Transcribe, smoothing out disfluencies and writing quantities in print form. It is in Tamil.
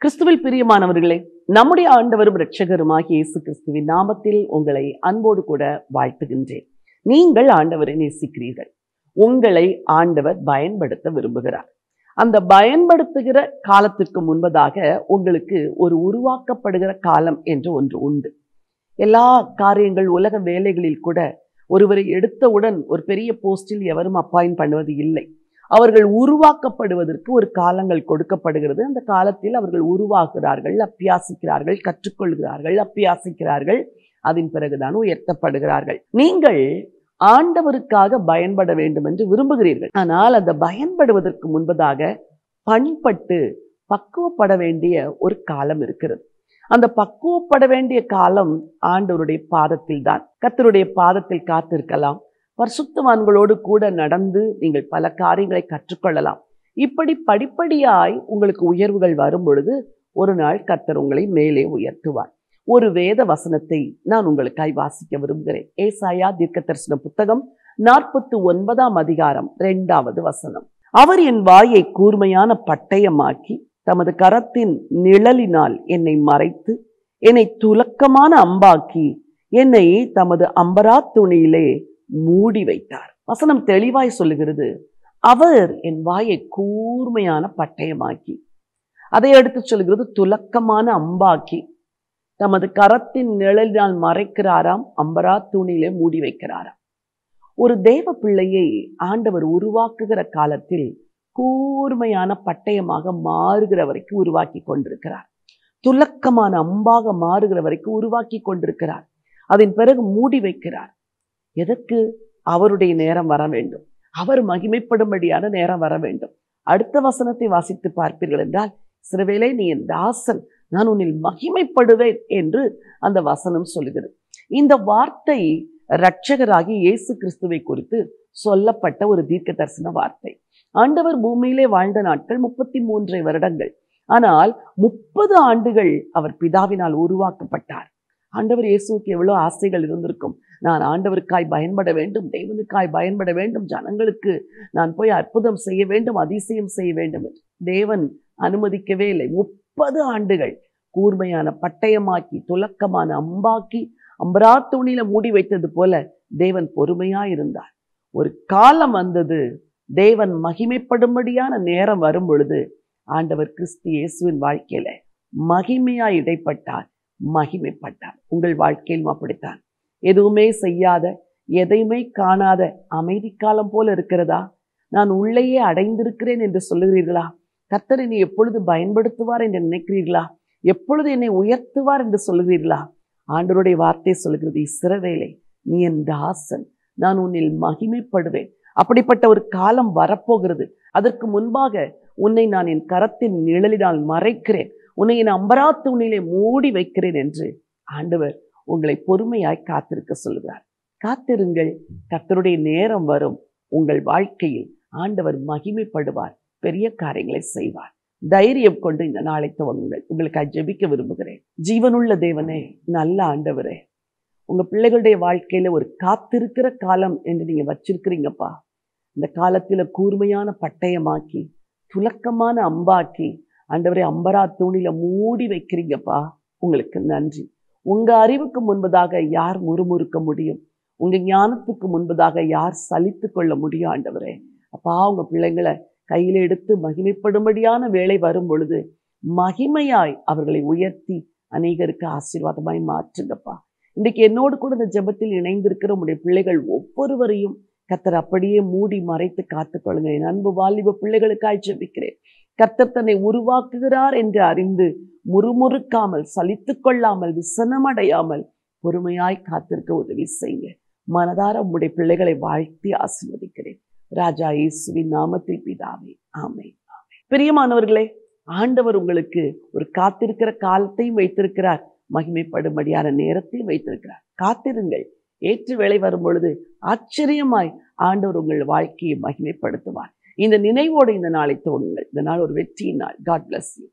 கிறிஸ்துவில் பிரியமானவர்களே, நம்முடைய ஆண்டவரும் இரட்சகருமாகிய இயேசு கிறிஸ்துவின் நாமத்தில் உங்களை அன்போடு கூட வாழ்த்துகின்றேன். நீங்கள் ஆண்டவரை நேசிக்கிறீர்கள். உங்களை ஆண்டவர் பயன்படுத்த விரும்புகிறார். அந்த பயன்படுத்துகிற காலத்திற்கு முன்பதாக உங்களுக்கு ஒரு உருவாக்கப்படுகிற காலம் என்று ஒன்று உண்டு. எல்லா காரியங்கள் உலக வேலைகளில் கூட ஒருவரை எடுத்தவுடன் ஒரு பெரிய போஸ்டில் எவரும் அப்பாயின் பண்ணுவது இல்லை. அவர்கள் உருவாக்கப்படுவதற்கு ஒரு காலங்கள் கொடுக்கப்படுகிறது. அந்த காலத்தில் அவர்கள் உருவாக்குகிறார்கள், அப்பியாசிக்கிறார்கள், கற்றுக்கொள்கிறார்கள், அப்பியாசிக்கிறார்கள். அதன் பிறகுதான் உயர்த்தப்படுகிறார்கள். நீங்கள் ஆண்டவருக்காக பயன்பட வேண்டும் என்று விரும்புகிறீர்கள். ஆனால் அந்த பயன்படுவதற்கு முன்பதாக பண்பட்டு பக்குவப்பட வேண்டிய ஒரு காலம் இருக்கிறது. அந்த பக்குவப்பட வேண்டிய காலம் ஆண்டவருடைய பாதத்தில் தான். கர்த்தருடைய பாதத்தில் காத்திருக்கலாம். பரிசுத்தவான்களோடு கூட நடந்து நீங்கள் பல காரியங்களை கற்றுக்கொள்ளலாம். இப்படி படிப்படியாய் உங்களுக்கு உயர்வுகள் வரும் பொழுது ஒரு நாள் கர்த்தர் உங்களை மேலே உயர்த்துவார். ஒரு வேத வசனத்தை நான் உங்களுக்காய் வாசிக்க விரும்புகிறேன். ஏசாயா தீர்க்கதரிசன புத்தகம் 49ஆம் அதிகாரம் 2வது வசனம். அவர் என் வாயை கூர்மையான பட்டயமாக்கி தமது கரத்தின் நிழலினால் என்னை மறைத்து என்னை துலக்கமான அம்பாக்கி என்னை தமது அம்பரா துணியிலே மூடி வைத்தார். வசனம் தெளிவாய் சொல்லுகிறது, அவர் என் வாயை கூர்மையான பட்டயமாக்கி, அதை எடுத்து சொல்லுகிறது துலக்கமான அம்பாக்கி, தமது கரத்தின் நிழலினால் மறைக்கிறாராம், அம்பரா துணியிலே மூடி வைக்கிறாராம். ஒரு தேவ பிள்ளையை ஆண்டவர் உருவாக்குகிற காலத்தில் கூர்மையான பட்டயமாக மாறுகிற வரைக்கும் உருவாக்கி கொண்டிருக்கிறார். துலக்கமான அம்பாக மாறுகிற வரைக்கும் உருவாக்கி கொண்டிருக்கிறார். அதன் பிறகு மூடி வைக்கிறார். எதற்கு? அவருடைய நேரம் வர வேண்டும். அவர் மகிமைப்படும்படியான நேரம் வர வேண்டும். அடுத்த வசனத்தை வாசித்து பார்ப்பீர்கள் என்றால், சிறுவேளை நீ என் தாசன், நான் உன்னில் மகிமைப்படுவேன் என்று அந்த வசனம் சொல்லுகிறது. இந்த வார்த்தை இரட்சகராகி இயேசு கிறிஸ்துவை குறித்து சொல்லப்பட்ட ஒரு தீர்க்க தரிசன வார்த்தை. ஆண்டவர் பூமியிலே வாழ்ந்த நாட்கள் 33 வருடங்கள். ஆனால் 30 ஆண்டுகள் அவர் பிதாவினால் உருவாக்கப்பட்டார். ஆண்டவர் இயேசுவுக்கு எவ்வளவு ஆசைகள் இருந்திருக்கும். நான் ஆண்டவருக்காய் பயன்பட வேண்டும், தேவனுக்காய் பயன்பட வேண்டும், ஜனங்களுக்கு நான் போய் அற்புதம் செய்ய வேண்டும், அதிசயம் செய்ய வேண்டும் என்று தேவன் அனுமதிக்கவே இல்லை. 30 ஆண்டுகள் கூர்மையான பட்டயமாக்கி துலக்கமான அம்பாக்கி அம்பரா துணியில மூடி வைத்தது போல தேவன் பொறுமையா இருந்தார். ஒரு காலம் வந்தது, தேவன் மகிமைப்படும்படியான நேரம் வரும் பொழுது ஆண்டவர் கிறிஸ்து இயேசுவின் வாழ்க்கையில மகிமையா இடைப்பட்டார், மகிமைப்பட்டார். உங்கள் வாழ்க்கையிலும் அப்படித்தான். எதுவுமே செய்யாத, எதையுமே காணாத அமைதி காலம் போல இருக்கிறதா? நான் உள்ளேயே அடைந்திருக்கிறேன் என்று சொல்லுகிறீர்களா? கர்த்தர் என்னை எப்பொழுது பயன்படுத்துவார் என்று நினைக்கிறீர்களா? எப்பொழுது என்னை உயர்த்துவார் என்று சொல்லுகிறீர்களா? ஆண்டவருடைய வார்த்தை சொல்லுகிறது, இஸ்ரவேலே நீ என் தாசன், நான் உன்னில் மகிமைப்படுவேன். அப்படிப்பட்ட ஒரு காலம் வரப்போகிறது. அதற்கு முன்பாக உன்னை நான் என் கரத்தின் நிழலினால் மறைக்கிறேன், உன்னை என் அம்பரா துணியிலே மூடி வைக்கிறேன் என்று ஆண்டவர் உங்களை பொறுமையாய் காத்திருக்க சொல்கிறார். காத்திருங்கள், கர்த்தருடைய நேரம் வரும். உங்கள் வாழ்க்கையில் ஆண்டவர் மகிமைப்படுவார், பெரிய காரியங்களை செய்வார். தைரியம் கொண்டு இந்த நாளை துவங்குங்கள். உங்களுக்கு ஜெபிக்க விரும்புகிறேன். ஜீவனுள்ள தேவனே, நல்ல ஆண்டவரே, உங்க பிள்ளைகளுடைய வாழ்க்கையில ஒரு காத்திருக்கிற காலம் என்று நீங்க வச்சிருக்கிறீங்கப்பா. இந்த காலத்துல கூர்மையான பட்டயமாக்கி துலக்கமான அம்பாக்கி ஆண்டவரே அம்பரா தூணில மூடி வைக்கிறீங்கப்பா. உங்களுக்கு நன்றி. உங்க அறிவுக்கு முன்பதாக யார் முறுமுறுக்க முடியும்? உங்க ஞானத்துக்கு முன்பதாக யார் சலித்து கொள்ள முடியும்? ஆண்டவரே அப்பா, உங்க பிள்ளைங்களை கையில எடுத்து மகிமைப்படும்படியான வேலை வரும் பொழுது மகிமையாய் அவர்களை உயர்த்தி அநேகருக்கு ஆசீர்வாதமாய் மாற்றுங்கப்பா. இன்றைக்கு என்னோடு கூட இந்த ஜெபத்தில் இணைந்திருக்கிற உங்களுடைய பிள்ளைகள் ஒவ்வொருவரையும் கர்த்தர் அப்படியே மூடி மறைத்து காத்துக்கொள்ளுங்க. என் அன்பு வாலிப பிள்ளைகளுக்காய் ஜெபிக்கிறேன். கர்த்தர் தன்னை உருவாக்குகிறார் என்று அறிந்து முறுமுறுக்காமல், சலித்து கொள்ளாமல், விசனமடையாமல் பொறுமையாய் காத்திருக்க உதவி செய்யுங்க. மனதார உங்களுடைய பிள்ளைகளை வாழ்த்தி ஆசீர்வதிக்கிறேன். ராஜா இயேசுவின் நாமத்தில் பிதாவே, ஆமென். பிரியமானவர்களே, ஆண்டவர் உங்களுக்கு ஒரு காத்திருக்கிற காலத்தையும் வைத்திருக்கிறார், மகிமைப்படும்படியான நேரத்தையும் வைத்திருக்கிறார். காத்திருங்கள். ஏற்று வேளை வரும் பொழுது ஆச்சரியமாய் ஆண்டவர் உங்கள் வாழ்க்கையை மகிமைப்படுத்துவார். இந்த நினைவோடு இந்த நாளை துவங்குங்கள். இந்த நாள் ஒரு வெற்றியின் நாள். God bless you.